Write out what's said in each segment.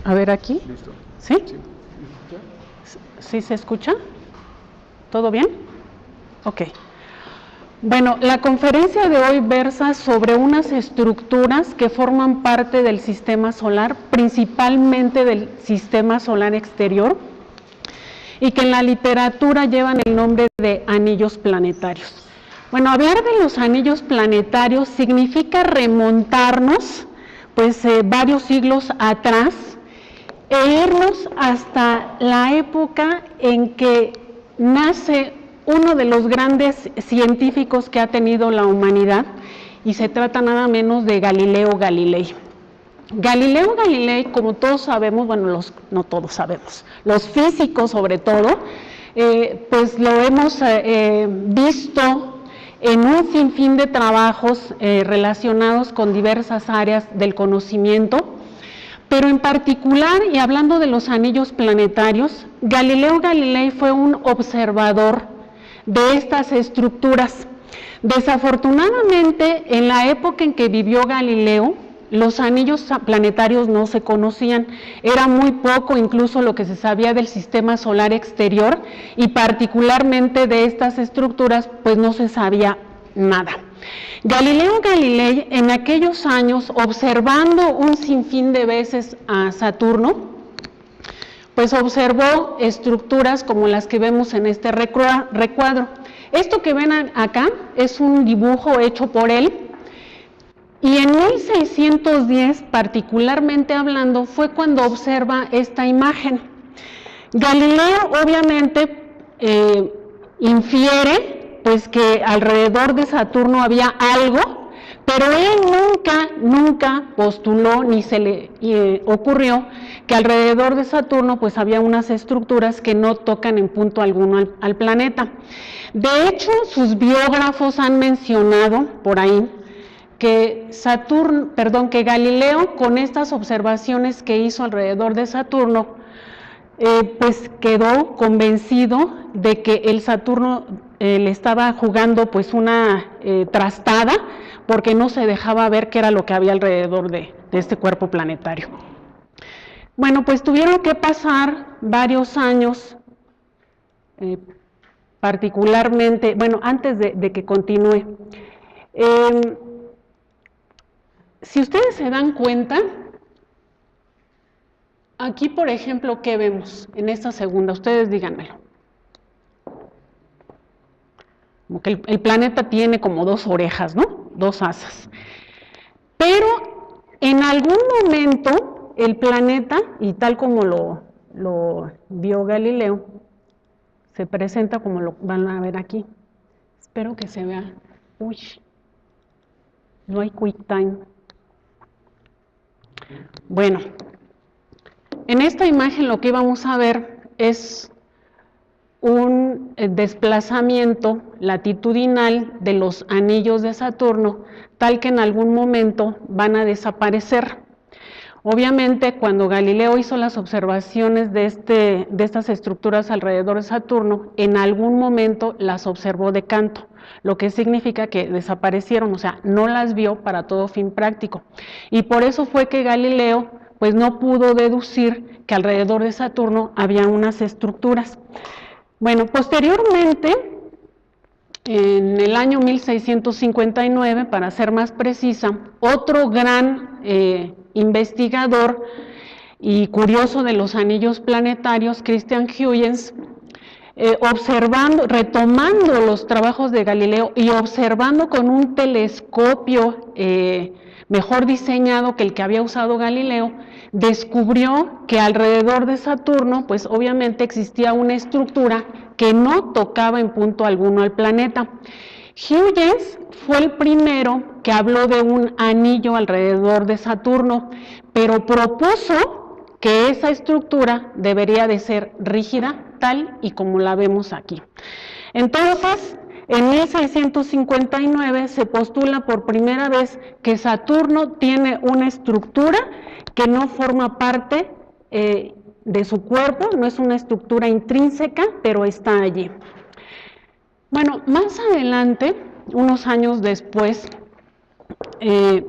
A ver aquí. Listo. ¿Sí? Sí. ¿Sí se escucha? ¿Todo bien? Ok. Bueno, la conferencia de hoy versa sobre unas estructuras que forman parte del sistema solar, principalmente del sistema solar exterior, y que en la literatura llevan el nombre de anillos planetarios. Bueno, hablar de los anillos planetarios significa remontarnos, pues, varios siglos atrás, e irnos hasta la época en que nace uno de los grandes científicos que ha tenido la humanidad, y se trata nada menos de Galileo Galilei. Galileo Galilei, como todos sabemos, bueno, no todos sabemos, los físicos sobre todo, pues lo hemos visto en un sinfín de trabajos relacionados con diversas áreas del conocimiento, pero en particular, y hablando de los anillos planetarios, Galileo Galilei fue un observador de estas estructuras. Desafortunadamente, en la época en que vivió Galileo, los anillos planetarios no se conocían, era muy poco incluso lo que se sabía del sistema solar exterior, y particularmente de estas estructuras, pues no se sabía nada. Galileo Galilei, en aquellos años, observando un sinfín de veces a Saturno, pues observó estructuras como las que vemos en este recuadro. Esto que ven acá es un dibujo hecho por él, y en 1610, particularmente hablando, fue cuando observa esta imagen. Galileo obviamente infiere pues que alrededor de Saturno había algo, pero él nunca postuló ni se le ocurrió que alrededor de Saturno pues había unas estructuras que no tocan en punto alguno al planeta. De hecho, sus biógrafos han mencionado por ahí que Galileo, con estas observaciones que hizo alrededor de Saturno, pues quedó convencido de que el Saturno le estaba jugando pues una trastada, porque no se dejaba ver qué era lo que había alrededor de este cuerpo planetario. Bueno, pues tuvieron que pasar varios años, particularmente, bueno, antes de que continúe. Si ustedes se dan cuenta, aquí, por ejemplo, ¿qué vemos en esta segunda? Ustedes díganmelo. Como que el planeta tiene como dos orejas, ¿no? Dos asas. Pero en algún momento el planeta, y tal como lo vio Galileo, se presenta como lo van a ver aquí. Espero que se vea. Uy, no hay QuickTime. Bueno, en esta imagen lo que vamos a ver es un desplazamiento latitudinal de los anillos de Saturno, tal que en algún momento van a desaparecer. Obviamente, cuando Galileo hizo las observaciones de estas estructuras alrededor de Saturno, en algún momento las observó de canto, lo que significa que desaparecieron, o sea, no las vio para todo fin práctico. Y por eso fue que Galileo pues no pudo deducir que alrededor de Saturno había unas estructuras. Bueno, posteriormente, en el año 1659, para ser más precisa, otro gran investigador y curioso de los anillos planetarios, Christian Huygens, retomando los trabajos de Galileo y observando con un telescopio mejor diseñado que el que había usado Galileo, descubrió que alrededor de Saturno, pues obviamente existía una estructura que no tocaba en punto alguno al planeta. Huygens fue el primero que habló de un anillo alrededor de Saturno, pero propuso que esa estructura debería de ser rígida, tal y como la vemos aquí. Entonces, en 1659 se postula por primera vez que Saturno tiene una estructura que no forma parte de su cuerpo, no es una estructura intrínseca, pero está allí. Bueno, más adelante, unos años después,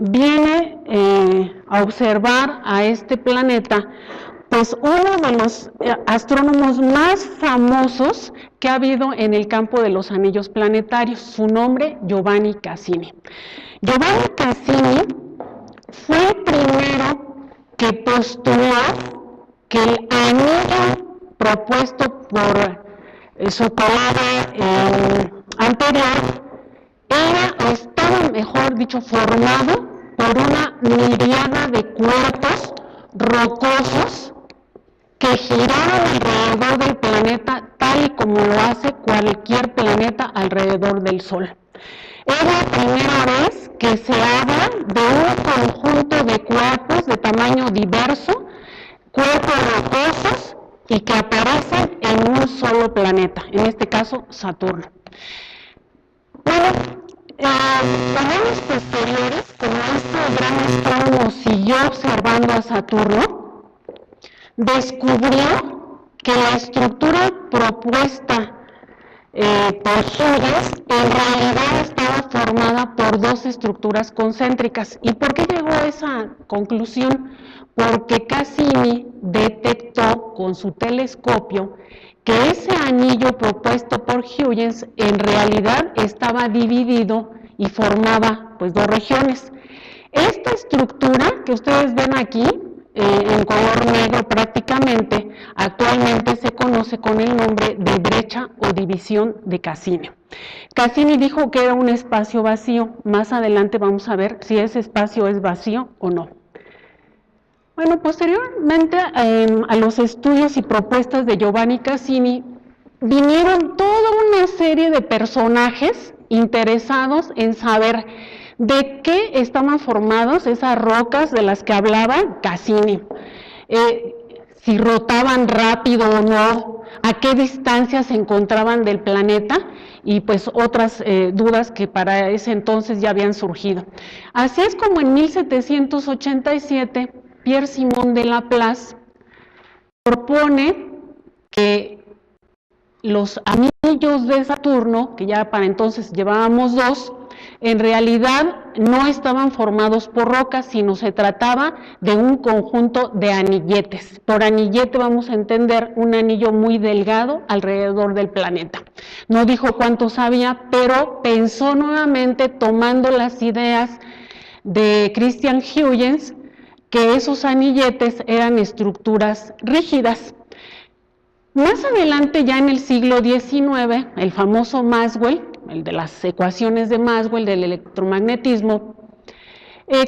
viene a observar a este planeta, pues uno de los astrónomos más famosos que ha habido en el campo de los anillos planetarios, su nombre Giovanni Cassini. Giovanni Cassini fue el primero que postuló que el anillo propuesto por su colega anterior estaba, mejor dicho, formado por una miriada de cuerpos rocosos que giraban alrededor del planeta tal y como lo hace cualquier planeta alrededor del Sol. Es la primera vez que se habla de un conjunto de cuerpos de tamaño diverso, cuerpos rocosos y que aparecen en un solo planeta, en este caso Saturno. Bueno, en años posteriores, como este gran astrónomo siguió observando a Saturno, descubrió que la estructura propuesta por Huygens en realidad estaba formada por dos estructuras concéntricas. ¿Y por qué llegó a esa conclusión? Porque Cassini detectó con su telescopio que ese anillo propuesto por Huygens en realidad estaba dividido y formaba pues dos regiones. Esta estructura que ustedes ven aquí, en color negro prácticamente, actualmente se conoce con el nombre de brecha o división de Cassini. Cassini dijo que era un espacio vacío. Más adelante vamos a ver si ese espacio es vacío o no. Bueno, posteriormente a los estudios y propuestas de Giovanni Cassini, vinieron toda una serie de personajes interesados en saber de qué estaban formados esas rocas de las que hablaba Cassini, si rotaban rápido o no, a qué distancia se encontraban del planeta y pues otras dudas que para ese entonces ya habían surgido. Así es como en 1787 Pierre-Simon de Laplace propone que los anillos de Saturno, que ya para entonces llevábamos dos, en realidad no estaban formados por rocas, sino se trataba de un conjunto de anilletes. Por anillete vamos a entender un anillo muy delgado alrededor del planeta. No dijo cuántos había, pero pensó nuevamente, tomando las ideas de Christian Huygens, que esos anilletes eran estructuras rígidas. Más adelante, ya en el siglo XIX, el famoso Maxwell, el de las ecuaciones de Maxwell del electromagnetismo,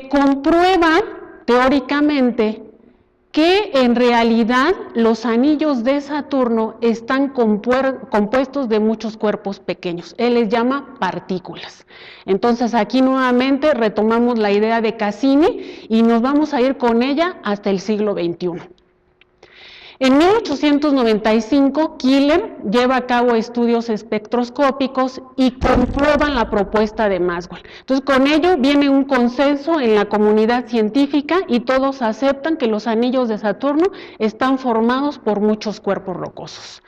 comprueba teóricamente que en realidad los anillos de Saturno están compuestos de muchos cuerpos pequeños. Él les llama partículas. Entonces aquí nuevamente retomamos la idea de Cassini y nos vamos a ir con ella hasta el siglo XXI. En 1895, Keeler lleva a cabo estudios espectroscópicos y comprueban la propuesta de Maxwell. Entonces, con ello viene un consenso en la comunidad científica y todos aceptan que los anillos de Saturno están formados por muchos cuerpos rocosos.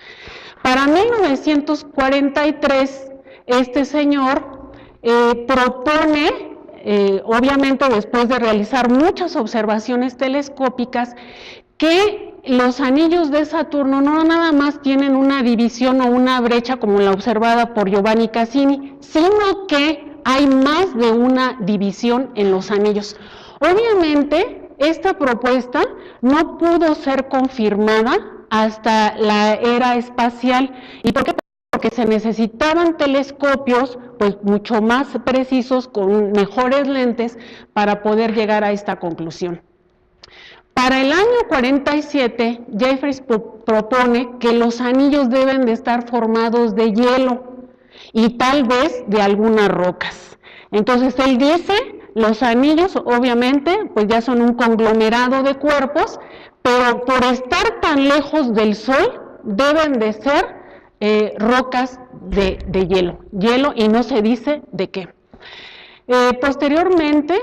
Para 1943, este señor propone, obviamente después de realizar muchas observaciones telescópicas, que los anillos de Saturno no nada más tienen una división o una brecha como la observada por Giovanni Cassini, sino que hay más de una división en los anillos. Obviamente, esta propuesta no pudo ser confirmada hasta la era espacial. ¿Y por qué? Porque se necesitaban telescopios pues mucho más precisos, con mejores lentes, para poder llegar a esta conclusión. Para el año 47, Jeffreys propone que los anillos deben de estar formados de hielo y tal vez de algunas rocas. Entonces él dice, los anillos obviamente pues ya son un conglomerado de cuerpos, pero por estar tan lejos del Sol deben de ser rocas de hielo y no se dice de qué. Posteriormente,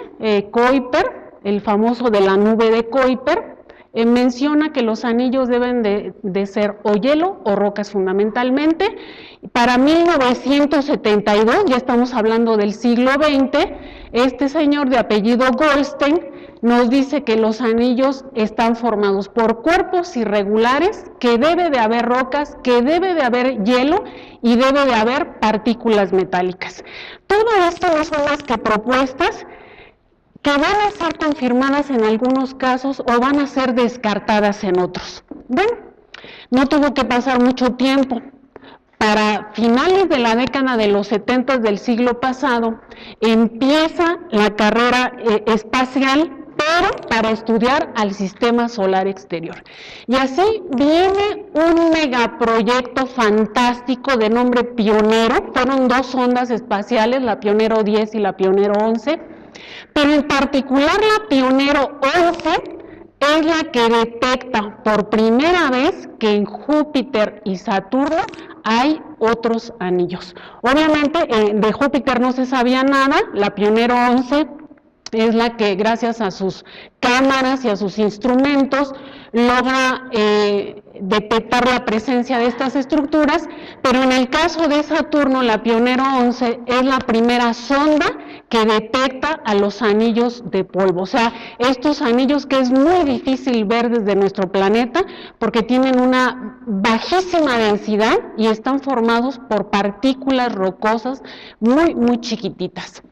Kuiper, el famoso de la nube de Kuiper, menciona que los anillos deben de ser o hielo o rocas fundamentalmente. Para 1972, ya estamos hablando del siglo XX, este señor de apellido Goldstein nos dice que los anillos están formados por cuerpos irregulares, que debe de haber rocas, que debe de haber hielo y debe de haber partículas metálicas. Todo esto no son más que propuestas que van a ser confirmadas en algunos casos o van a ser descartadas en otros. Bueno, no tuvo que pasar mucho tiempo. Para finales de la década de los 70 del siglo pasado, empieza la carrera espacial, pero para estudiar al sistema solar exterior. Y así viene un megaproyecto fantástico de nombre Pionero. Fueron 2 sondas espaciales, la Pionero 10 y la Pionero 11, pero en particular la Pionero 11 es la que detecta por primera vez que en Júpiter y Saturno hay otros anillos. Obviamente de Júpiter no se sabía nada, la Pionero 11 es la que gracias a sus cámaras y a sus instrumentos logra detectar la presencia de estas estructuras, pero en el caso de Saturno, la Pionero 11 es la primera sonda que detecta a los anillos de polvo, o sea, estos anillos que es muy difícil ver desde nuestro planeta porque tienen una bajísima densidad y están formados por partículas rocosas muy, muy chiquititas.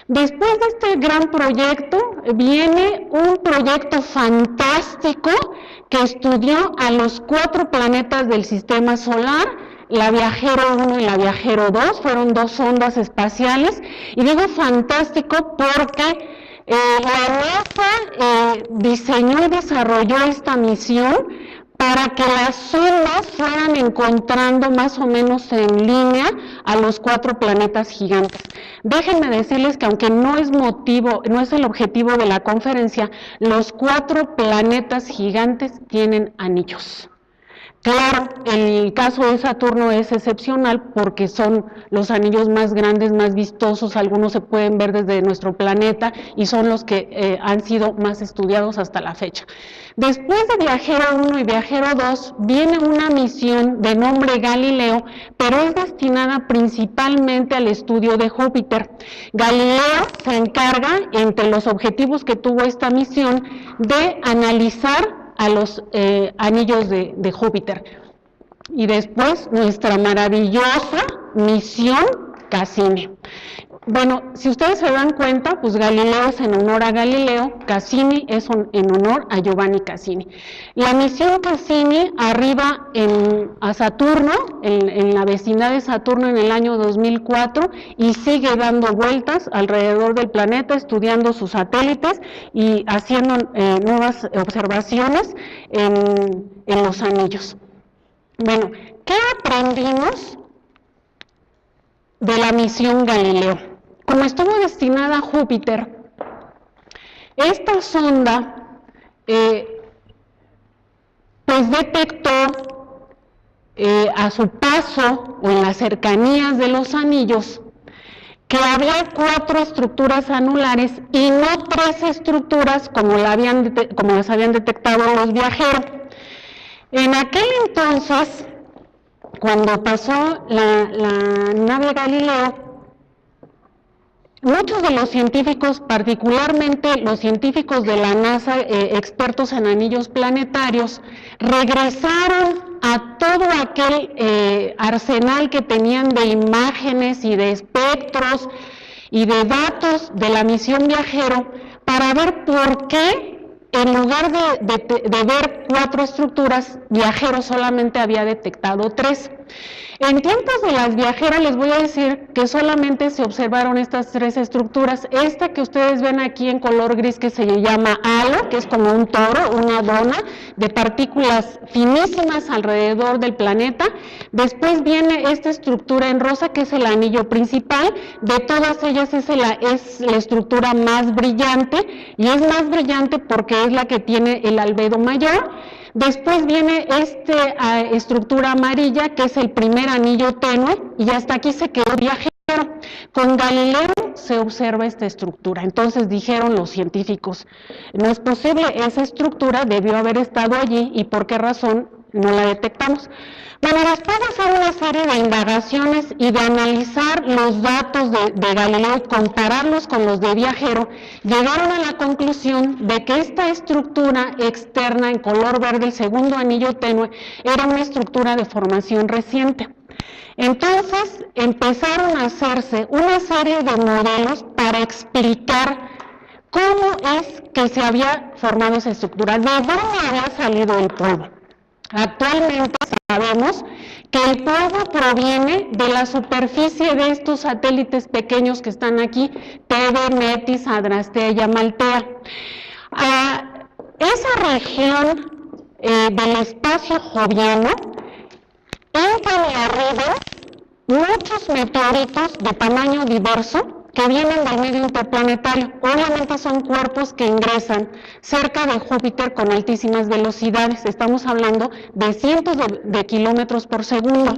Después de este gran proyecto, viene un proyecto fantástico que estudió a los 4 planetas del sistema solar, la Viajero 1 y la Viajero 2, fueron 2 sondas espaciales, y digo fantástico porque la NASA diseñó y desarrolló esta misión para que las sondas fueran encontrando más o menos en línea a los 4 planetas gigantes. Déjenme decirles que aunque no es el objetivo de la conferencia, los 4 planetas gigantes tienen anillos. Claro, el caso de Saturno es excepcional porque son los anillos más grandes, más vistosos, algunos se pueden ver desde nuestro planeta y son los que han sido más estudiados hasta la fecha. Después de Viajero 1 y Viajero 2 viene una misión de nombre Galileo, pero es destinada principalmente al estudio de Júpiter. Galileo se encarga, entre los objetivos que tuvo esta misión, de analizar a los anillos de Júpiter. Y después nuestra maravillosa misión Cassini. Bueno, si ustedes se dan cuenta, pues Galileo es en honor a Galileo, Cassini es en honor a Giovanni Cassini. La misión Cassini arriba a Saturno, en la vecindad de Saturno en el año 2004 y sigue dando vueltas alrededor del planeta, estudiando sus satélites y haciendo nuevas observaciones en los anillos. Bueno, ¿qué aprendimos de la misión Galileo? Como estuvo destinada a Júpiter, esta sonda pues detectó a su paso o en las cercanías de los anillos que había 4 estructuras anulares y no 3 estructuras como las habían detectado los viajeros. En aquel entonces, cuando pasó la nave Galileo, muchos de los científicos, particularmente los científicos de la NASA, expertos en anillos planetarios, regresaron a todo aquel arsenal que tenían de imágenes y de espectros y de datos de la misión Viajero para ver por qué en lugar de ver 4 estructuras, Viajero solamente había detectado 3. En tiempos de las Viajeras les voy a decir que solamente se observaron estas 3 estructuras. Esta que ustedes ven aquí en color gris que se llama halo, que es como un toro, una dona de partículas finísimas alrededor del planeta. Después viene esta estructura en rosa que es el anillo principal. De todas ellas es la estructura más brillante y es más brillante porque es la que tiene el albedo mayor. Después viene esta estructura amarilla, que es el primer anillo tenue, y hasta aquí se quedó viajero. Con Galileo se observa esta estructura. Entonces dijeron los científicos, no es posible, esa estructura debió haber estado allí, y por qué razón no la detectamos. Bueno, después de hacer una serie de indagaciones y de analizar los datos de Galileo y compararlos con los de Viajero, llegaron a la conclusión de que esta estructura externa en color verde, el segundo anillo tenue, era una estructura de formación reciente. Entonces empezaron a hacerse una serie de modelos para explicar cómo es que se había formado esa estructura, de dónde había salido el polvo. Actualmente sabemos que el polvo proviene de la superficie de estos satélites pequeños que están aquí, Tebe, Metis, Adrastea y Amaltea. Esa región del espacio joviano entran y arriba muchos meteoritos de tamaño diverso que vienen del medio interplanetario. Obviamente son cuerpos que ingresan cerca de Júpiter con altísimas velocidades. Estamos hablando de cientos de kilómetros por segundo.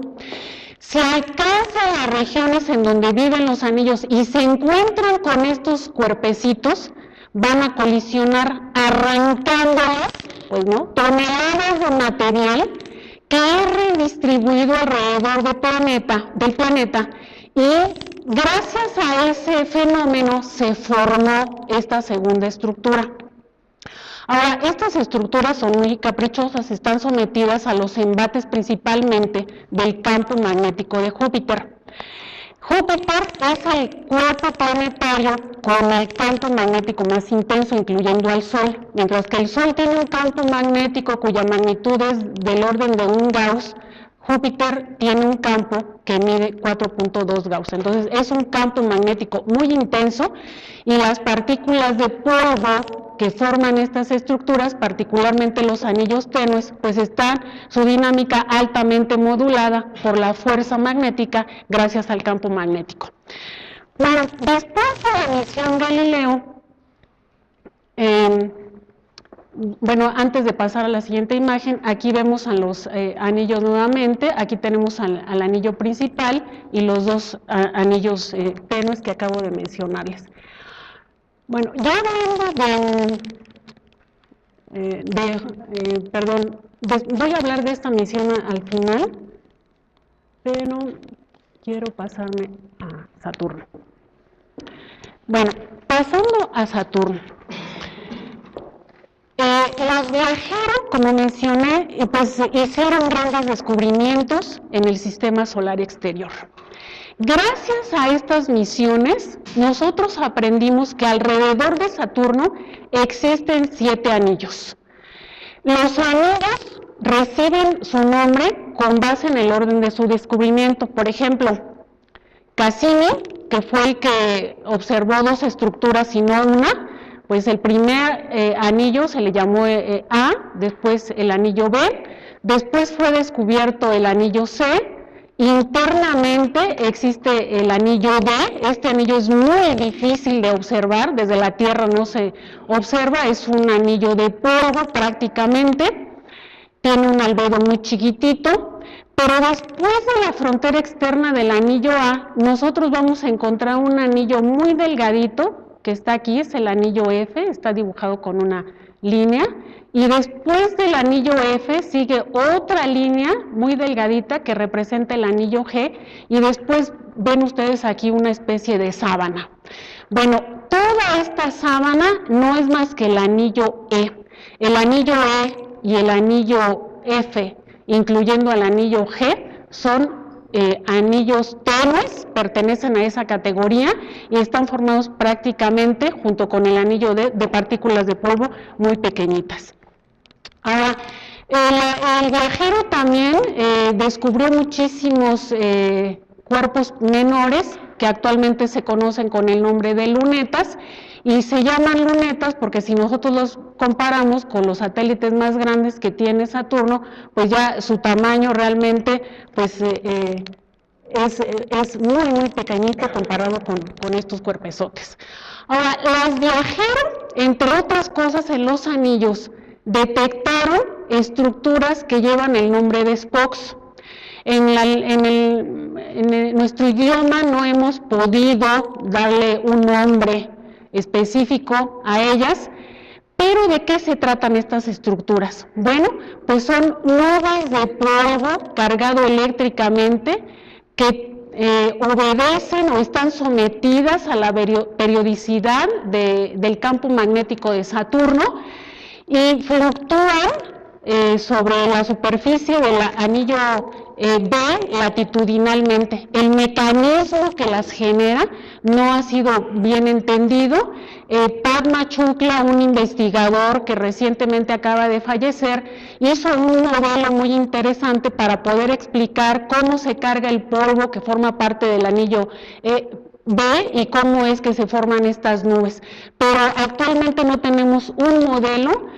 Si alcanzan las regiones en donde viven los anillos y se encuentran con estos cuerpecitos, van a colisionar arrancándoles, pues, ¿no?, toneladas de material que es redistribuido alrededor del planeta, y gracias a ese fenómeno se formó esta segunda estructura. Ahora, estas estructuras son muy caprichosas, están sometidas a los embates principalmente del campo magnético de Júpiter. Júpiter es el cuerpo planetario con el campo magnético más intenso, incluyendo al Sol. Mientras que el Sol tiene un campo magnético cuya magnitud es del orden de 1 Gauss, Júpiter tiene un campo que mide 4.2 Gauss. Entonces es un campo magnético muy intenso, y las partículas de polvo que forman estas estructuras, particularmente los anillos tenues, pues están su dinámica altamente modulada por la fuerza magnética gracias al campo magnético. Bueno, después de la misión Galileo, bueno, antes de pasar a la siguiente imagen, aquí vemos a los anillos nuevamente. Aquí tenemos al anillo principal y los dos anillos tenues que acabo de mencionarles. Bueno, ya hablando voy a hablar de esta misión al final, pero quiero pasarme a Saturno. Bueno, pasando a Saturno. Los viajeros, como mencioné, pues hicieron grandes descubrimientos en el sistema solar exterior. Gracias a estas misiones, nosotros aprendimos que alrededor de Saturno existen 7 anillos. Los anillos reciben su nombre con base en el orden de su descubrimiento. Por ejemplo, Cassini, que fue el que observó 2 estructuras y no una, pues el primer anillo se le llamó A, después el anillo B, después fue descubierto el anillo C, internamente existe el anillo D. Este anillo es muy difícil de observar, desde la Tierra no se observa, es un anillo de polvo prácticamente, tiene un albedo muy chiquitito, pero después de la frontera externa del anillo A, nosotros vamos a encontrar un anillo muy delgadito, que está aquí, es el anillo F, está dibujado con una línea, y después del anillo F sigue otra línea muy delgadita que representa el anillo G, y después ven ustedes aquí una especie de sábana. Bueno, toda esta sábana no es más que el anillo E. El anillo E y el anillo F, incluyendo el anillo G, son anillos tenues, pertenecen a esa categoría y están formados prácticamente, junto con el anillo D, de partículas de polvo muy pequeñitas. Ahora, el viajero también descubrió muchísimos cuerpos menores que actualmente se conocen con el nombre de lunetas, y se llaman lunetas porque si nosotros los comparamos con los satélites más grandes que tiene Saturno, pues ya su tamaño realmente pues es muy muy pequeñito comparado con estos cuerpezotes. Ahora, los viajeros, entre otras cosas, en los anillos detectaron estructuras que llevan el nombre de spokes. En nuestro idioma no hemos podido darle un nombre específico a ellas, pero ¿de qué se tratan estas estructuras? Bueno, pues son nubes de polvo cargado eléctricamente que obedecen o están sometidas a la periodicidad del campo magnético de Saturno y fluctúan sobre la superficie del anillo B latitudinalmente. El mecanismo que las genera no ha sido bien entendido. Padma Shukla, un investigador que recientemente acaba de fallecer, hizo un modelo muy interesante para poder explicar cómo se carga el polvo que forma parte del anillo B y cómo es que se forman estas nubes. Pero actualmente no tenemos un modelo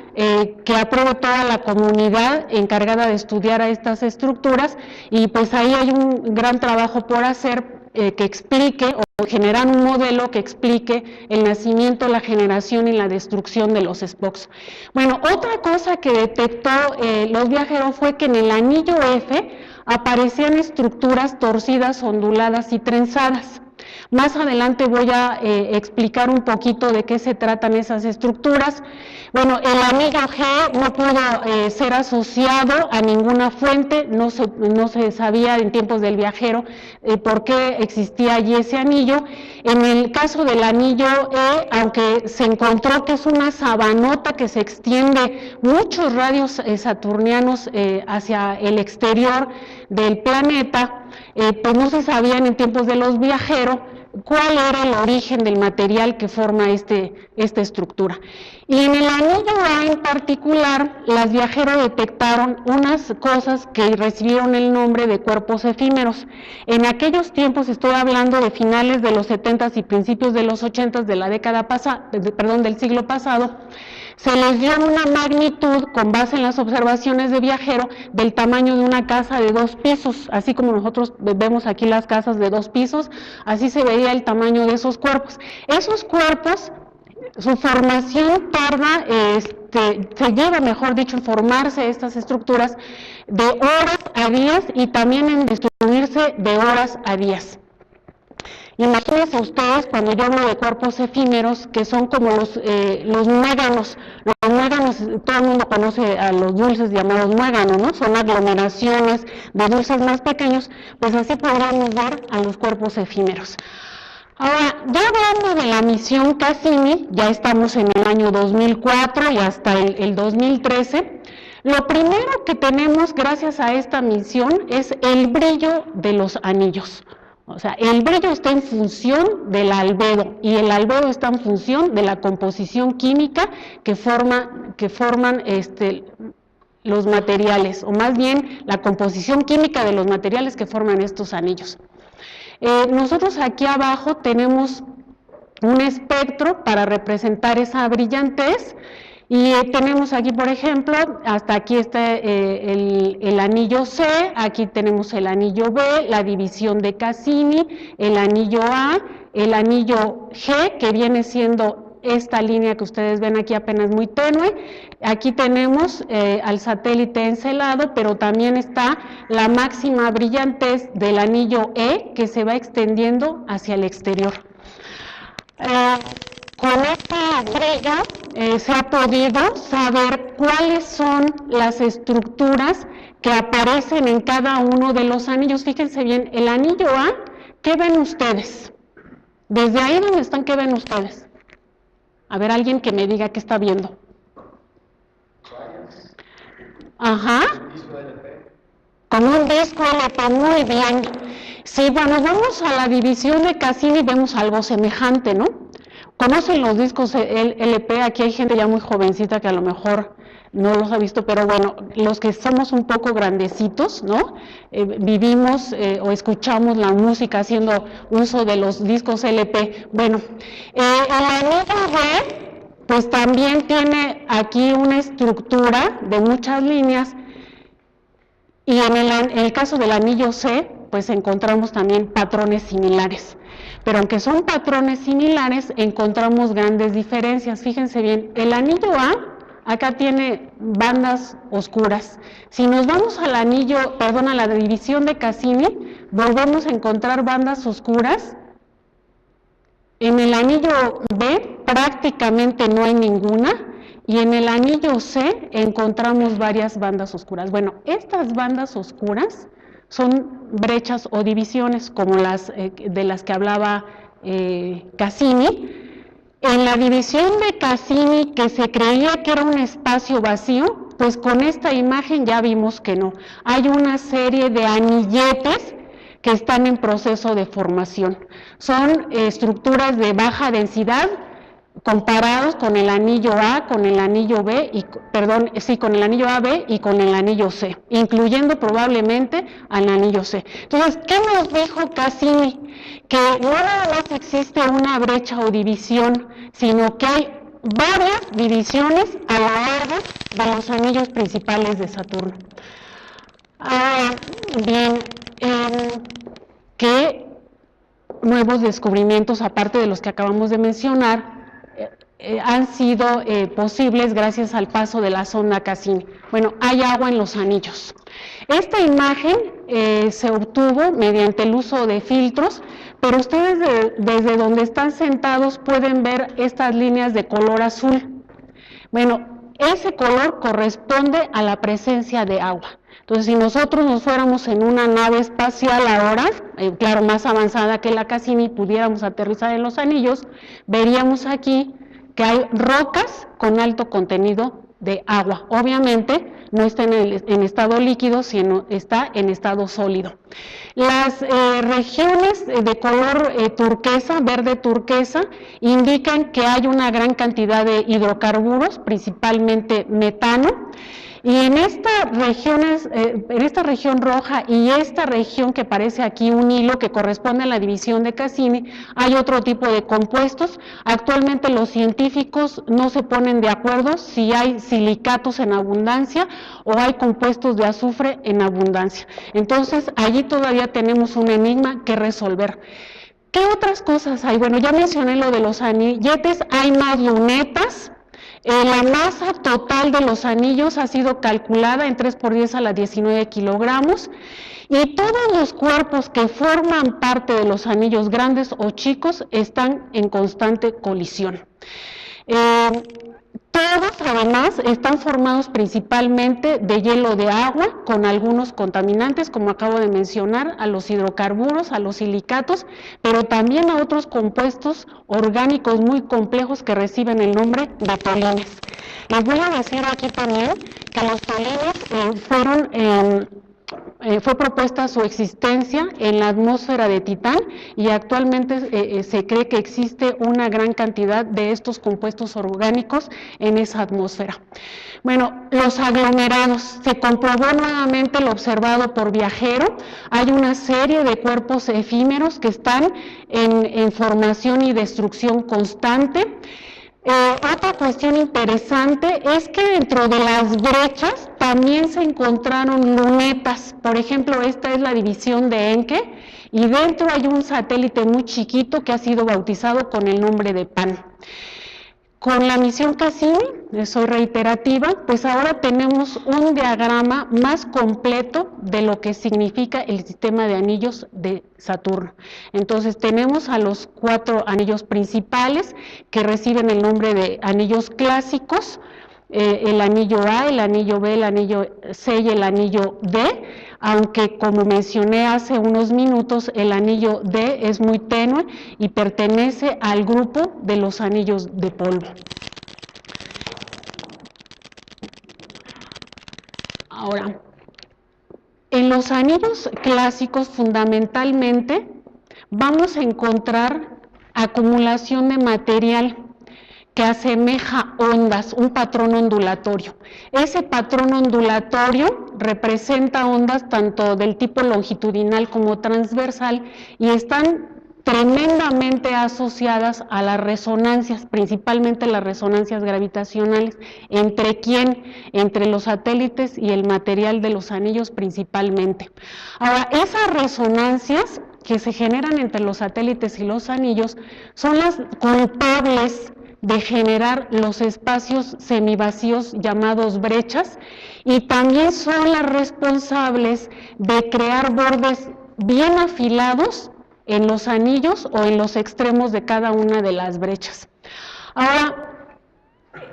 que apruebe toda la comunidad encargada de estudiar a estas estructuras, y pues ahí hay un gran trabajo por hacer que explique o generar un modelo que explique el nacimiento, la generación y la destrucción de los spokes. Bueno, otra cosa que detectó los viajeros fue que en el anillo F aparecían estructuras torcidas, onduladas y trenzadas. Más adelante voy a explicar un poquito de qué se tratan esas estructuras. Bueno, el anillo G no pudo ser asociado a ninguna fuente, no se sabía en tiempos del viajero por qué existía allí ese anillo. En el caso del anillo E, aunque se encontró que es una sabanota que se extiende muchos radios saturnianos hacia el exterior del planeta, pues no se sabían en tiempos de los viajeros cuál era el origen del material que forma esta estructura. Y en el anillo A en particular, las viajeros detectaron unas cosas que recibieron el nombre de cuerpos efímeros. En aquellos tiempos, estoy hablando de finales de los 70s y principios de los 80s de la década pasada, del siglo pasado, se les dio una magnitud con base en las observaciones de viajero del tamaño de una casa de 2 pisos, así como nosotros vemos aquí las casas de 2 pisos, así se veía el tamaño de esos cuerpos. Esos cuerpos, su formación tarda, se lleva, mejor dicho, en formarse estas estructuras de horas a días y también en destruirse de horas a días. Imagínense ustedes cuando yo hablo de cuerpos efímeros, que son como los muéganos. Los muéganos, todo el mundo conoce a los dulces llamados muéganos, ¿no? Son aglomeraciones de dulces más pequeños, pues así podríamos ver a los cuerpos efímeros. Ahora, ya hablando de la misión Cassini, ya estamos en el año 2004 y hasta el 2013, lo primero que tenemos gracias a esta misión es el brillo de los anillos. O sea, el brillo está en función del albedo y el albedo está en función de la composición química que forman los materiales, o más bien la composición química de los materiales que forman estos anillos. Nosotros aquí abajo tenemos un espectro para representar esa brillantez. Y tenemos aquí, por ejemplo, hasta aquí está el anillo C, aquí tenemos el anillo B, la división de Cassini, el anillo A, el anillo G, que viene siendo esta línea que ustedes ven aquí apenas muy tenue. Aquí tenemos al satélite Encelado, pero también está la máxima brillantez del anillo E, que se va extendiendo hacia el exterior. Con esta brillo se ha podido saber cuáles son las estructuras que aparecen en cada uno de los anillos. Fíjense bien, el anillo A, ¿qué ven ustedes? Desde ahí donde están, ¿qué ven ustedes? A ver, alguien que me diga qué está viendo. Ajá. Con un disco LP, muy bien. Sí, bueno, vamos a la división de Cassini y vemos algo semejante, ¿no? ¿Conocen los discos LP? Aquí hay gente ya muy jovencita que a lo mejor no los ha visto, pero bueno, los que somos un poco grandecitos, ¿no? Vivimos o escuchamos la música haciendo uso de los discos LP. Bueno, el anillo B, pues también tiene aquí una estructura de muchas líneas, y en el caso del anillo C, pues encontramos también patrones similares. Pero aunque son patrones similares, encontramos grandes diferencias. Fíjense bien, el anillo A, acá tiene bandas oscuras. Si nos vamos al anillo, perdón, a la división de Cassini, volvemos a encontrar bandas oscuras. En el anillo B prácticamente no hay ninguna, y en el anillo C encontramos varias bandas oscuras. Bueno, estas bandas oscuras son brechas o divisiones, como las de las que hablaba Cassini. En la división de Cassini, que se creía que era un espacio vacío, pues con esta imagen ya vimos que no. Hay una serie de anilletes que están en proceso de formación. Son estructuras de baja densidad comparados con el anillo A, con el anillo B, con el anillo AB y con el anillo C, incluyendo probablemente al anillo C. Entonces, ¿qué nos dijo Cassini? Que no nada más existe una brecha o división, sino que hay varias divisiones a lo largo de los anillos principales de Saturno. Bien, ¿qué nuevos descubrimientos, aparte de los que acabamos de mencionar, han sido posibles gracias al paso de la sonda Cassini? Bueno, hay agua en los anillos. Esta imagen se obtuvo mediante el uso de filtros, pero ustedes desde donde están sentados pueden ver estas líneas de color azul. Bueno, ese color corresponde a la presencia de agua. Entonces, si nosotros nos fuéramos en una nave espacial ahora, claro, más avanzada que la Cassini, pudiéramos aterrizar en los anillos, veríamos aquí que hay rocas con alto contenido de agua. Obviamente no está en estado líquido, sino está en estado sólido. Las regiones de color turquesa, verde turquesa, indican que hay una gran cantidad de hidrocarburos, principalmente metano. Y en esta región roja y esta región que parece aquí un hilo que corresponde a la división de Cassini, hay otro tipo de compuestos. Actualmente los científicos no se ponen de acuerdo si hay silicatos en abundancia o hay compuestos de azufre en abundancia. Entonces allí todavía tenemos un enigma que resolver. ¿Qué otras cosas hay? Bueno, ya mencioné lo de los anilletes, hay más lunetas. La masa total de los anillos ha sido calculada en 3 por 10 a la 19 kilogramos, y todos los cuerpos que forman parte de los anillos grandes o chicos están en constante colisión. Todos además están formados principalmente de hielo de agua con algunos contaminantes, como acabo de mencionar, a los hidrocarburos, a los silicatos, pero también a otros compuestos orgánicos muy complejos que reciben el nombre de tolines. Les voy a decir aquí también que los tolines fue propuesta su existencia en la atmósfera de Titán, y actualmente se cree que existe una gran cantidad de estos compuestos orgánicos en esa atmósfera. Bueno, los aglomerados, se comprobó nuevamente lo observado por Viajero. Hay una serie de cuerpos efímeros que están en formación y destrucción constante. Otra cuestión interesante es que dentro de las brechas también se encontraron lunetas. Por ejemplo, esta es la división de Encke, y dentro hay un satélite muy chiquito que ha sido bautizado con el nombre de Pan. Con la misión Cassini, soy reiterativa, pues ahora tenemos un diagrama más completo de lo que significa el sistema de anillos de Saturno. Entonces tenemos a los 4 anillos principales que reciben el nombre de anillos clásicos, el anillo A, el anillo B, el anillo C y el anillo D, aunque como mencioné hace unos minutos, el anillo D es muy tenue y pertenece al grupo de los anillos de polvo. Ahora, en los anillos clásicos fundamentalmente vamos a encontrar acumulación de material que asemeja ondas, un patrón ondulatorio. Ese patrón ondulatorio representa ondas tanto del tipo longitudinal como transversal, y están tremendamente asociadas a las resonancias, principalmente las resonancias gravitacionales. ¿Entre quién? Entre los satélites y el material de los anillos principalmente. Ahora, esas resonancias que se generan entre los satélites y los anillos son las culpables de generar los espacios semivacíos llamados brechas, y también son las responsables de crear bordes bien afilados en los anillos o en los extremos de cada una de las brechas. Ahora,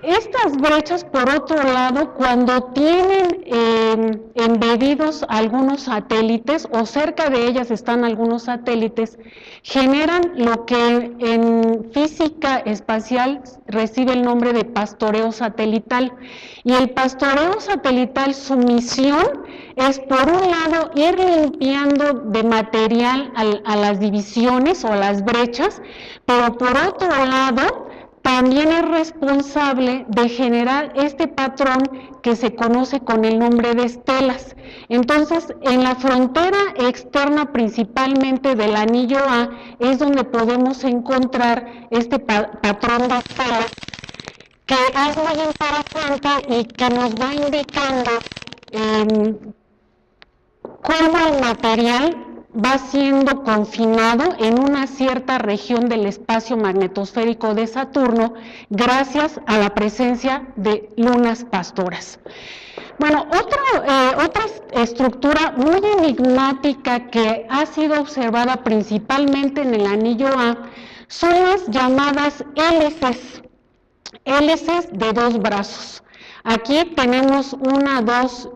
estas brechas, por otro lado, cuando tienen embedidos algunos satélites o cerca de ellas están algunos satélites, generan lo que en física espacial recibe el nombre de pastoreo satelital. Y el pastoreo satelital, su misión es, por un lado, ir limpiando de material a las divisiones o a las brechas, pero por otro lado, también es responsable de generar este patrón que se conoce con el nombre de estelas. Entonces, en la frontera externa principalmente del anillo A es donde podemos encontrar este patrón de estelas, que es muy interesante y que nos va indicando cómo el material va siendo confinado en una cierta región del espacio magnetosférico de Saturno gracias a la presencia de lunas pastoras. Bueno, otra estructura muy enigmática que ha sido observada principalmente en el anillo A son las llamadas hélices de dos brazos. Aquí tenemos 1, 2,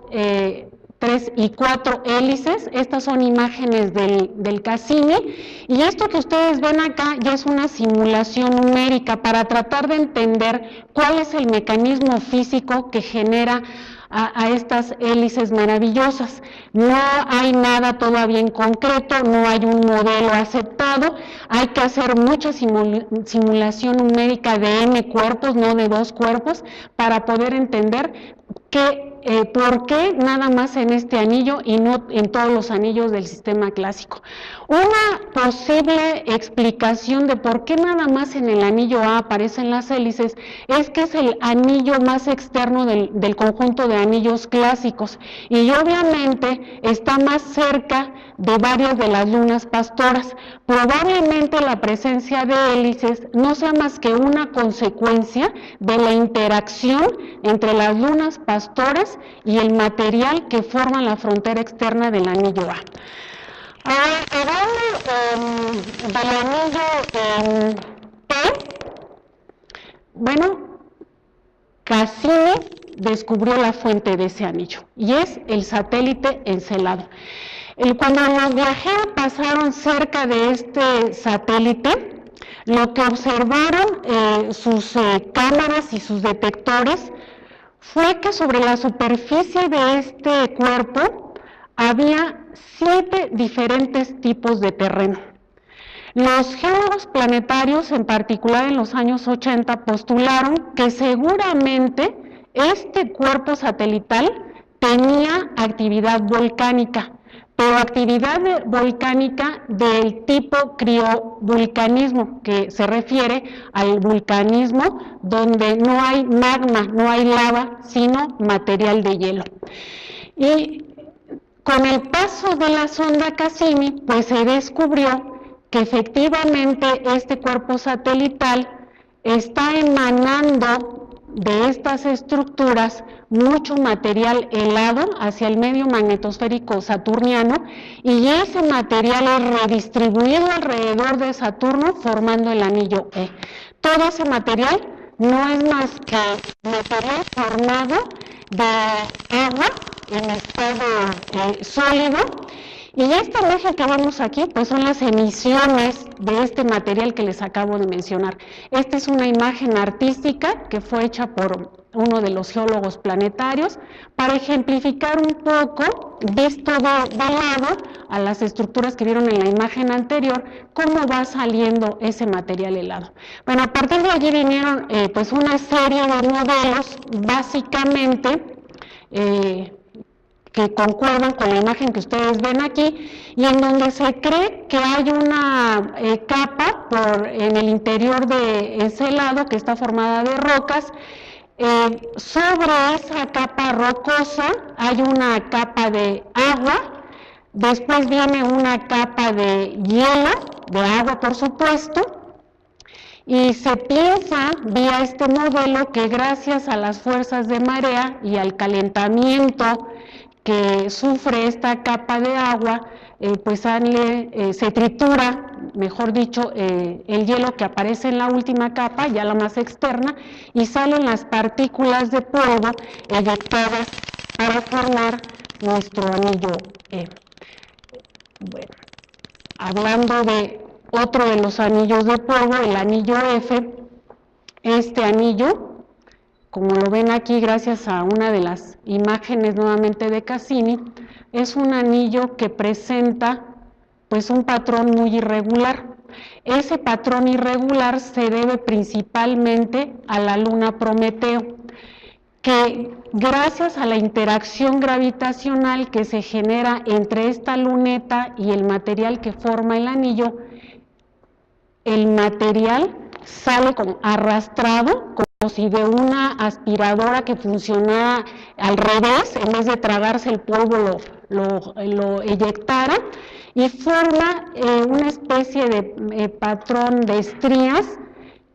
3 y 4 hélices. Estas son imágenes del Cassini, y esto que ustedes ven acá ya es una simulación numérica para tratar de entender cuál es el mecanismo físico que genera a estas hélices maravillosas. No hay nada todavía en concreto, no hay un modelo aceptado, hay que hacer mucha simulación numérica de n cuerpos, no de 2 cuerpos, para poder entender por qué nada más en este anillo y no en todos los anillos del sistema clásico. Una posible explicación de por qué nada más en el anillo A aparecen las hélices es que es el anillo más externo del conjunto de anillos clásicos, y obviamente está más cerca de varias de las lunas pastoras. Probablemente la presencia de hélices no sea más que una consecuencia de la interacción entre las lunas pastoras y el material que forma la frontera externa del anillo A. Hablando del anillo P, bueno, Cassini descubrió la fuente de ese anillo, y es el satélite Encelado. Cuando los viajeros pasaron cerca de este satélite, lo que observaron sus cámaras y sus detectores fue que sobre la superficie de este cuerpo había 7 diferentes tipos de terreno. Los geólogos planetarios, en particular en los años 80, postularon que seguramente este cuerpo satelital tenía actividad volcánica, pero actividad volcánica del tipo criovulcanismo, que se refiere al vulcanismo donde no hay magma, no hay lava, sino material de hielo. Y con el paso de la sonda Cassini, pues se descubrió que efectivamente este cuerpo satelital está emanando de estas estructuras mucho material helado hacia el medio magnetosférico saturniano, y ese material es redistribuido alrededor de Saturno formando el anillo E. Todo ese material no es más que material formado de agua en estado sólido, y esta imagen que vemos aquí pues son las emisiones de este material que les acabo de mencionar. Esta es una imagen artística que fue hecha por uno de los geólogos planetarios para ejemplificar un poco, visto de lado a las estructuras que vieron en la imagen anterior, cómo va saliendo ese material helado. Bueno, a partir de allí vinieron pues una serie de modelos, básicamente que concuerdan con la imagen que ustedes ven aquí, y en donde se cree que hay una capa en el interior de Encelado que está formada de rocas. Sobre esa capa rocosa hay una capa de agua, Después viene una capa de hielo, de agua por supuesto, y se piensa vía este modelo que gracias a las fuerzas de marea y al calentamiento que sufre esta capa de agua, pues se tritura, mejor dicho, el hielo que aparece en la última capa, ya la más externa, y salen las partículas de polvo eyectadas para formar nuestro anillo E. Bueno, hablando de otro de los anillos de polvo, el anillo F, este anillo, como lo ven aquí gracias a una de las imágenes nuevamente de Cassini, es un anillo que presenta pues un patrón muy irregular. Ese patrón irregular se debe principalmente a la luna Prometeo, que gracias a la interacción gravitacional que se genera entre esta luneta y el material que forma el anillo, el material sale como arrastrado, como si de una aspiradora que funcionara al revés, en vez de tragarse el polvo lo eyectara, y forma una especie de patrón de estrías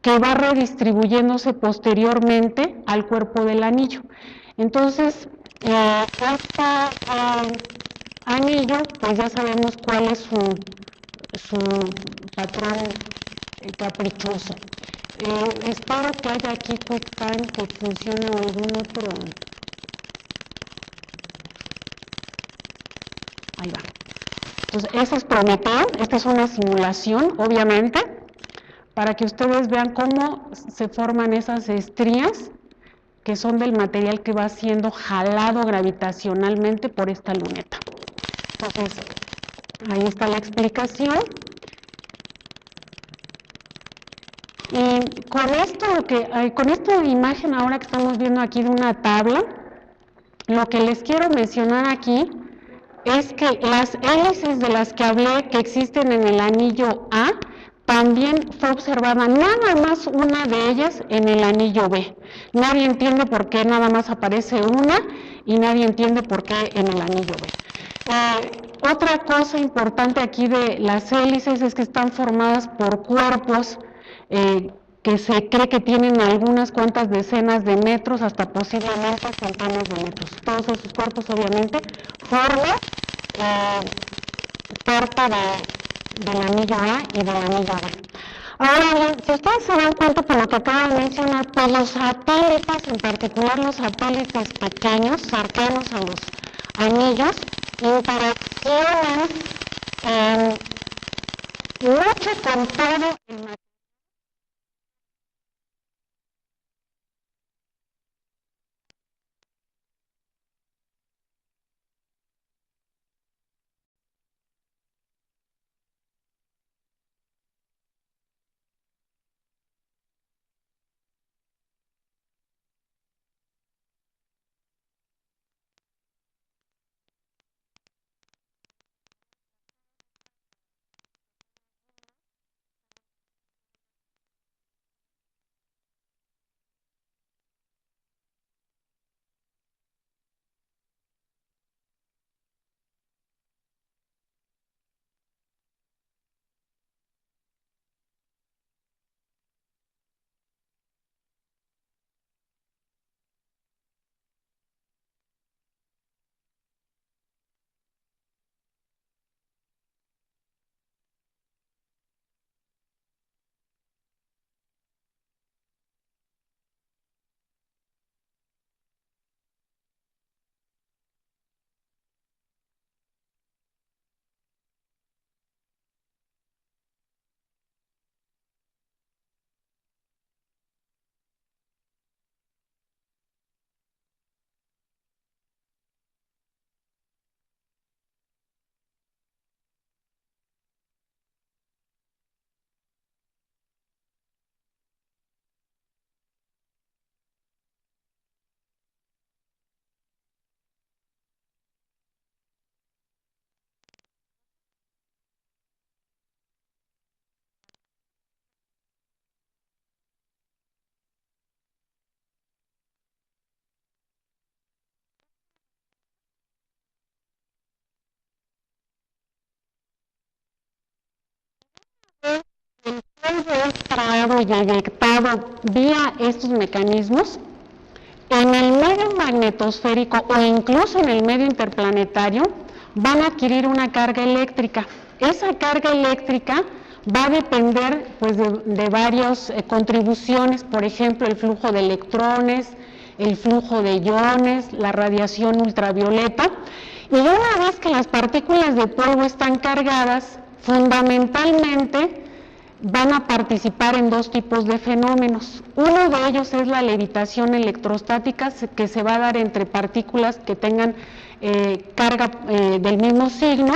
que va redistribuyéndose posteriormente al cuerpo del anillo. Entonces, este anillo, pues ya sabemos cuál es su patrón caprichoso. Espero que haya aquí QuickTime que funcione o algún otro. Ahí va. Entonces, ese es Prometeo, esta es una simulación, obviamente, para que ustedes vean cómo se forman esas estrías que son del material que va siendo jalado gravitacionalmente por esta luneta. Entonces, ahí está la explicación. Y con esta imagen ahora que estamos viendo aquí de una tabla, lo que les quiero mencionar aquí es que las hélices de las que hablé que existen en el anillo A, también fue observada nada más una de ellas en el anillo B. Nadie entiende por qué nada más aparece una y nadie entiende por qué en el anillo B. Otra cosa importante aquí de las hélices es que están formadas por cuerpos que se cree que tienen algunas cuantas decenas de metros, hasta posiblemente centenas de metros. Todos esos cuerpos obviamente forman parte del anillo A y del anillo B. Ahora bien, si ustedes se dan cuenta por lo que acabo de mencionar, pues los satélites, en particular los satélites pequeños, cercanos a los anillos, interaccionan mucho con todo el material. generado y eyectado vía estos mecanismos, en el medio magnetosférico o incluso en el medio interplanetario van a adquirir una carga eléctrica. Esa carga eléctrica va a depender pues, de varias contribuciones, por ejemplo, el flujo de electrones, el flujo de iones, la radiación ultravioleta. Y una vez que las partículas de polvo están cargadas, fundamentalmente van a participar en dos tipos de fenómenos. Uno de ellos es la levitación electrostática, que se va a dar entre partículas que tengan carga del mismo signo,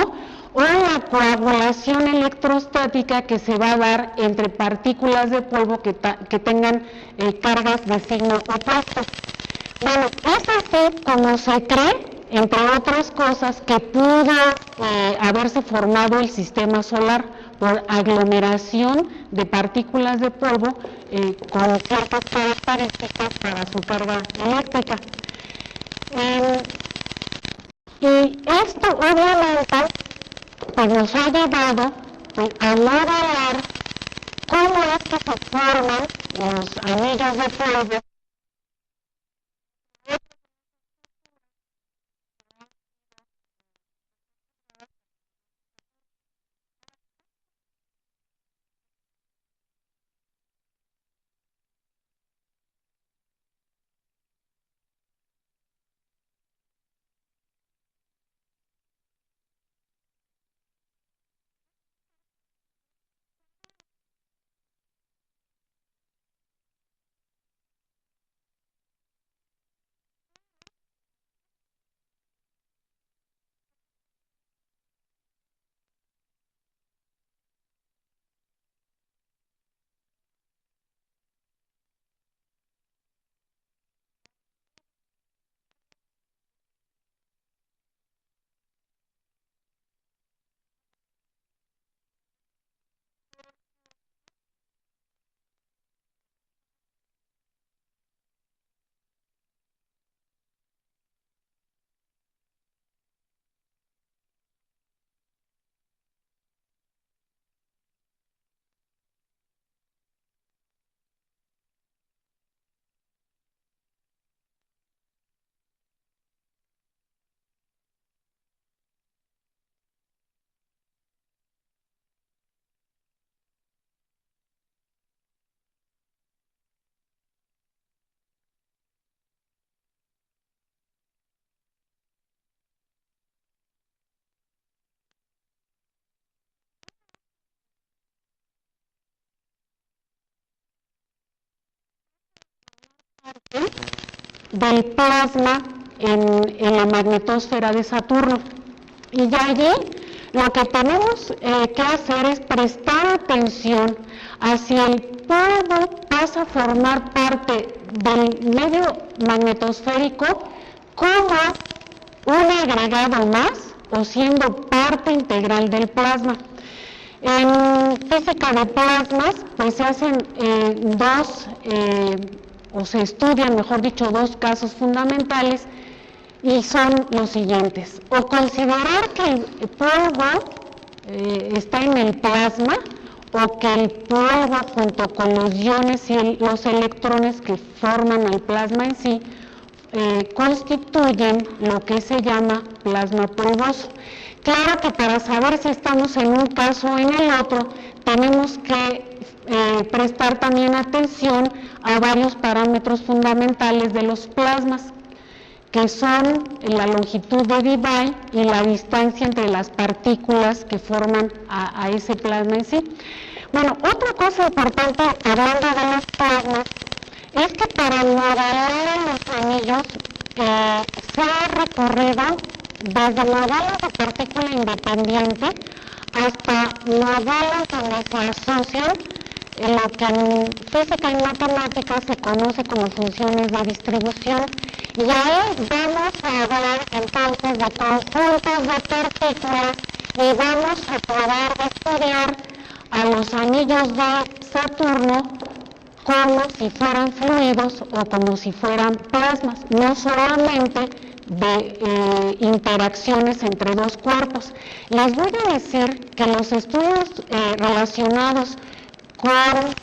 o la coagulación electrostática, que se va a dar entre partículas de polvo que tengan cargas de signo opuesto. Bueno, es así como se cree, entre otras cosas, que pudo haberse formado el sistema solar por aglomeración de partículas de polvo con ciertas características para su carga eléctrica. Y esto obviamente pues, nos ha llevado a modelar cómo es que se forman los anillos de polvo del plasma en la magnetosfera de Saturno. Y ya allí lo que tenemos que hacer es prestar atención a si el polvo pasa a formar parte del medio magnetosférico como un agregado más o siendo parte integral del plasma. En física de plasmas pues se hacen o se estudian, mejor dicho, dos casos fundamentales y son los siguientes. O considerar que el polvo está en el plasma o que el polvo junto con los iones y los electrones que forman el plasma en sí constituyen lo que se llama plasma polvoso. Claro que para saber si estamos en un caso o en el otro, tenemos que prestar también atención a varios parámetros fundamentales de los plasmas, que son la longitud de Debye y la distancia entre las partículas que forman a ese plasma en sí. Bueno, otra cosa importante hablando de los plasmas es que para modelar los anillos se ha recorrido desde modelos de partícula independiente hasta modelos donde se asocian lo que en física y matemáticas se conoce como funciones de distribución. Y ahí vamos a hablar entonces de conjuntos de partículas y vamos a poder estudiar a los anillos de Saturno como si fueran fluidos o como si fueran plasmas, no solamente de interacciones entre dos cuerpos. Les voy a decir que los estudios relacionados con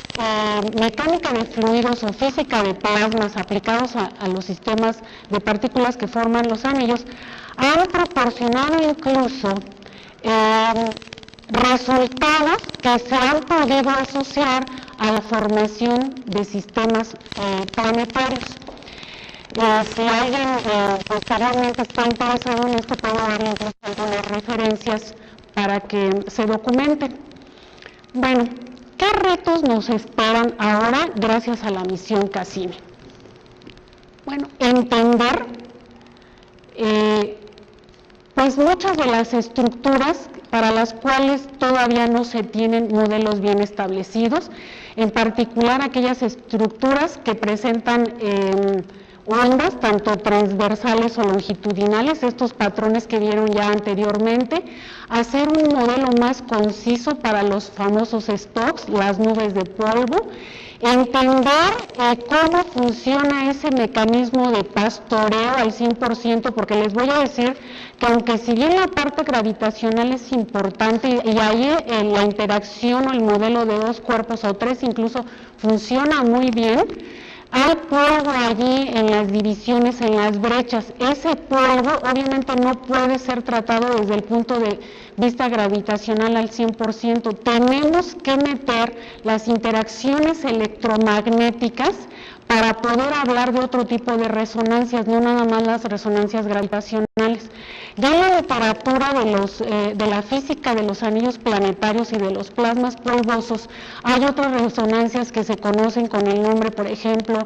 mecánica de fluidos o física de plasmas aplicados a los sistemas de partículas que forman los anillos, han proporcionado incluso resultados que se han podido asociar a la formación de sistemas planetarios. Si alguien posteriormente está interesado en esto, puedo darle incluso algunas referencias para que se documenten. Bueno, ¿qué retos nos esperan ahora gracias a la misión Cassini? Bueno, entender pues muchas de las estructuras para las cuales todavía no se tienen modelos bien establecidos, en particular aquellas estructuras que presentan ondas, tanto transversales o longitudinales, estos patrones que vieron ya anteriormente, hacer un modelo más conciso para los famosos stocks, las nubes de polvo, entender cómo funciona ese mecanismo de pastoreo al 100%, porque les voy a decir que aunque si bien la parte gravitacional es importante y ahí la interacción o el modelo de dos cuerpos o tres incluso funciona muy bien, hay polvo allí en las divisiones, en las brechas. Ese polvo obviamente no puede ser tratado desde el punto de vista gravitacional al 100%. Tenemos que meter las interacciones electromagnéticas para poder hablar de otro tipo de resonancias, no nada más las resonancias gravitacionales. Ya en la literatura de la física de los anillos planetarios y de los plasmas polvosos, hay otras resonancias que se conocen con el nombre, por ejemplo,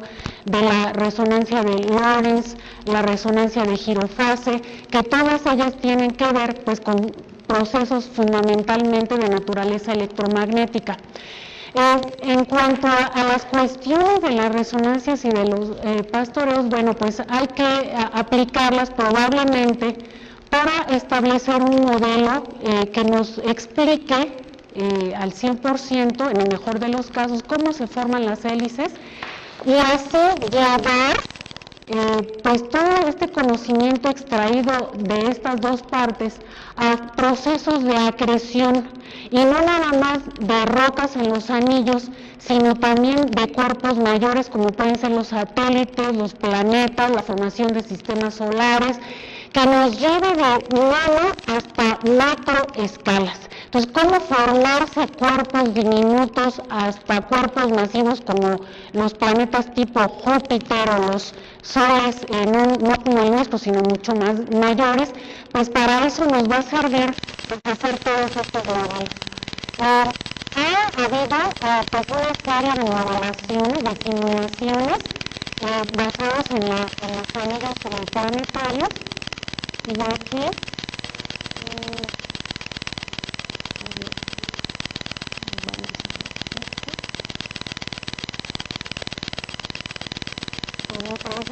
de la resonancia de Lorentz, la resonancia de girofase, que todas ellas tienen que ver pues con procesos fundamentalmente de naturaleza electromagnética. En cuanto a las cuestiones de las resonancias y de los pastoreos, bueno, pues hay que aplicarlas probablemente para establecer un modelo que nos explique al 100%, en el mejor de los casos, cómo se forman las hélices y así llevar pues todo este conocimiento extraído de estas dos partes a procesos de acreción y no nada más de rocas en los anillos, sino también de cuerpos mayores como pueden ser los satélites, los planetas, la formación de sistemas solares, que nos lleve de nano hasta macro escalas. Entonces, cómo formarse cuerpos diminutos hasta cuerpos masivos como los planetas tipo Júpiter o los soles, no como el nuestro, sino mucho más mayores, pues para eso nos va a servir pues, hacer todos estos modelos. Ha habido pues una serie de modelaciones, de simulaciones basadas en los anillos planetarios, y aquí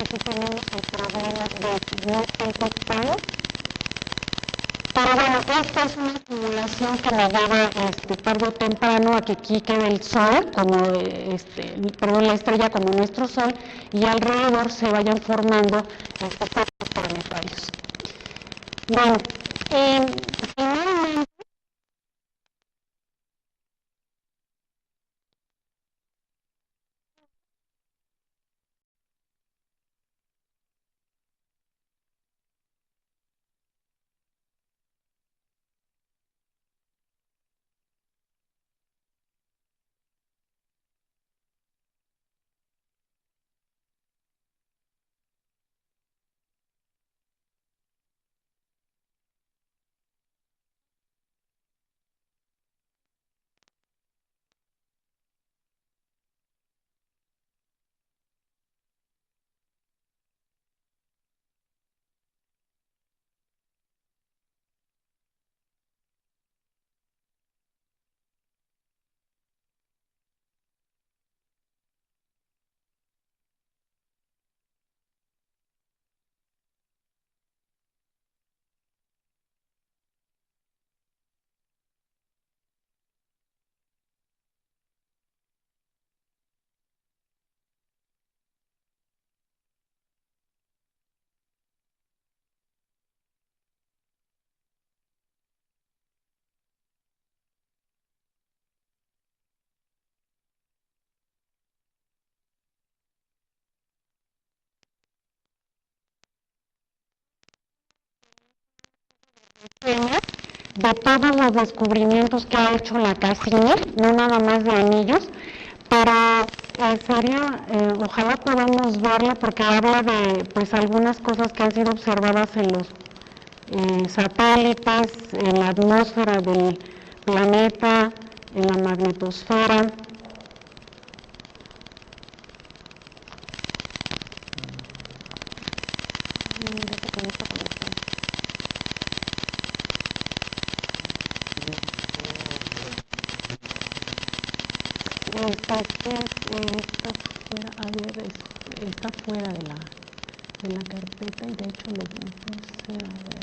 aquí tenemos el problema de no contactar. Pero bueno, esta es una simulación que me lleva tarde o temprano a que aquí quede el Sol, como perdón, la estrella como nuestro Sol, y alrededor se vayan formando cuerpos planetarios. Bueno, finalmente de todos los descubrimientos que ha hecho la Cassini, no nada más de anillos, pero ojalá podamos verlo porque habla de pues algunas cosas que han sido observadas en los satélites, en la atmósfera del planeta, en la magnetosfera. Está fuera de la carpeta y de hecho lo puse a ver.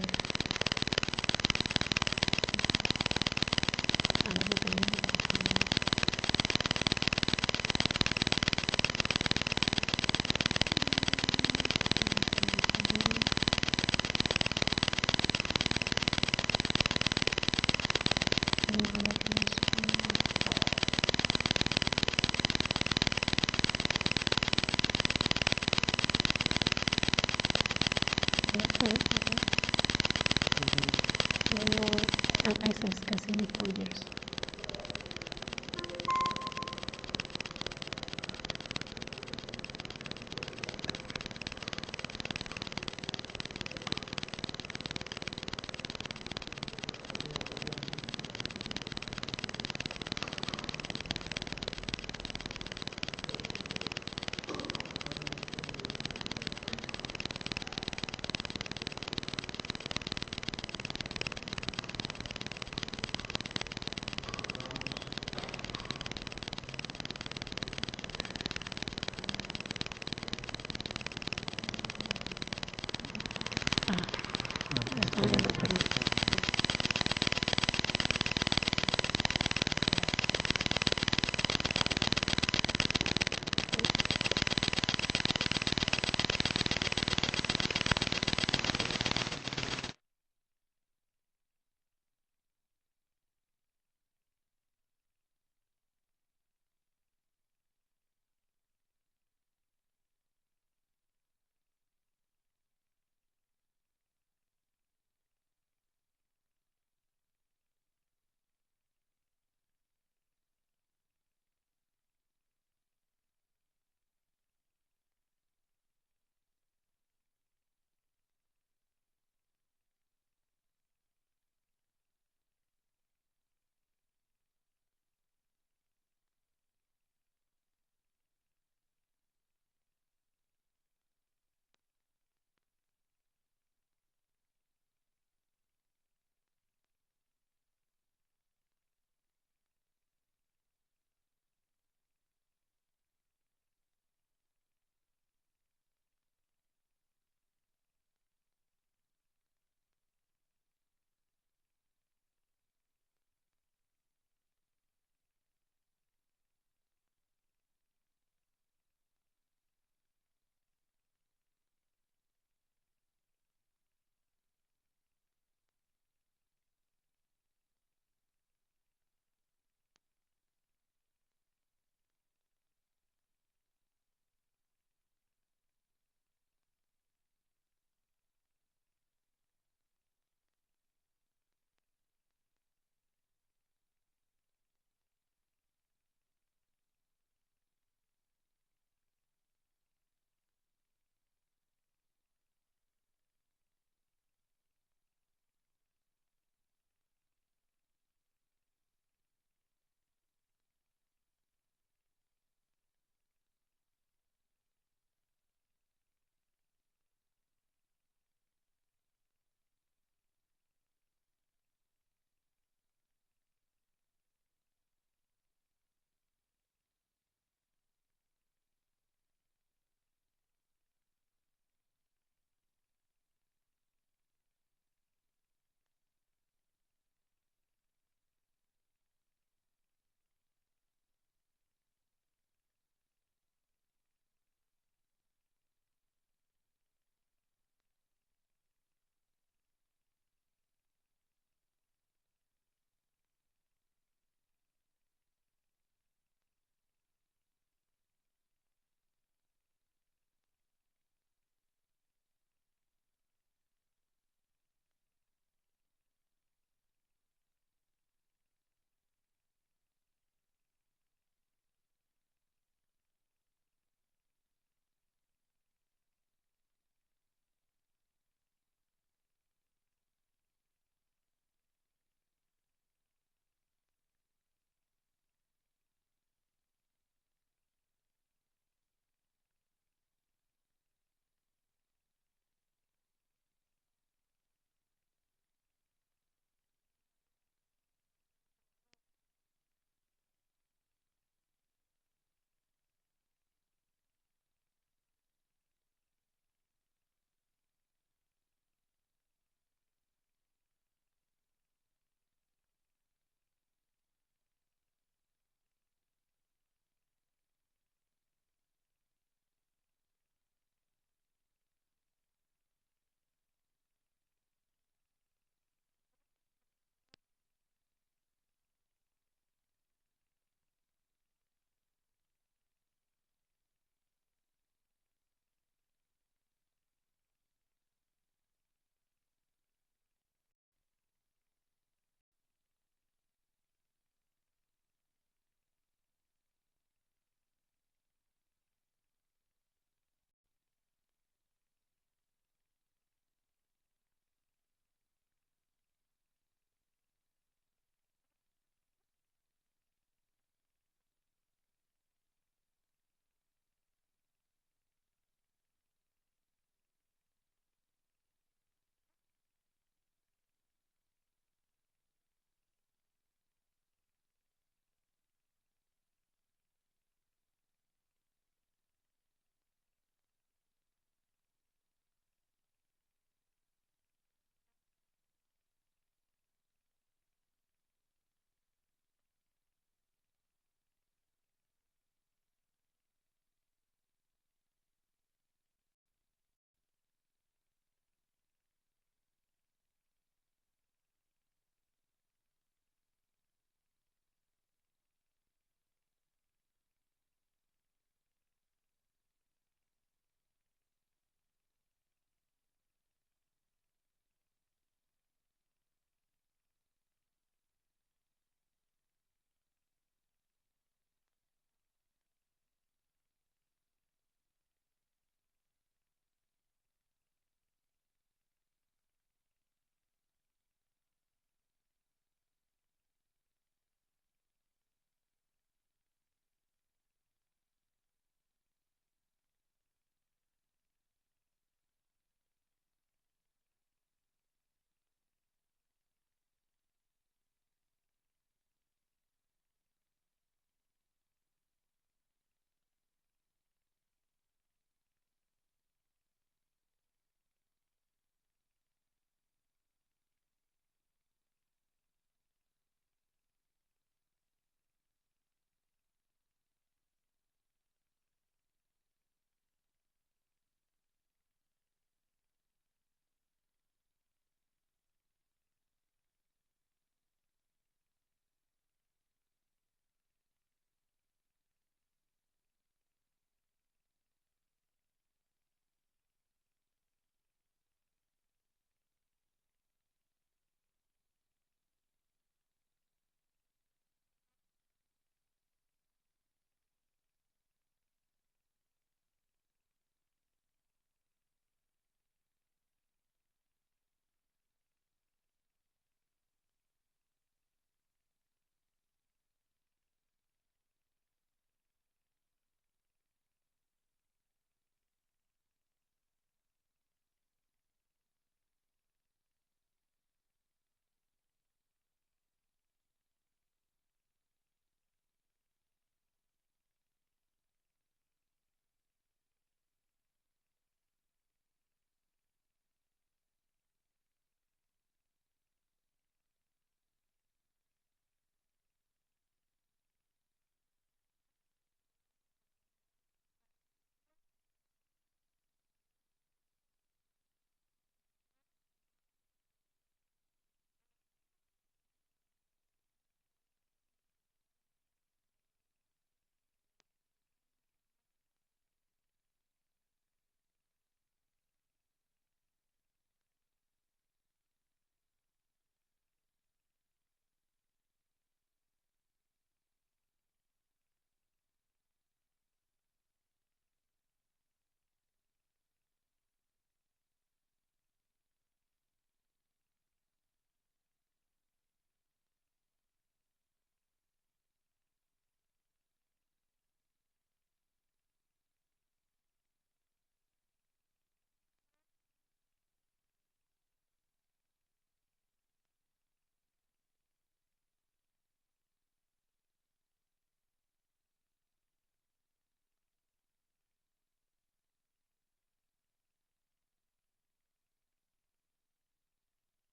Ese es Cassini Foyers.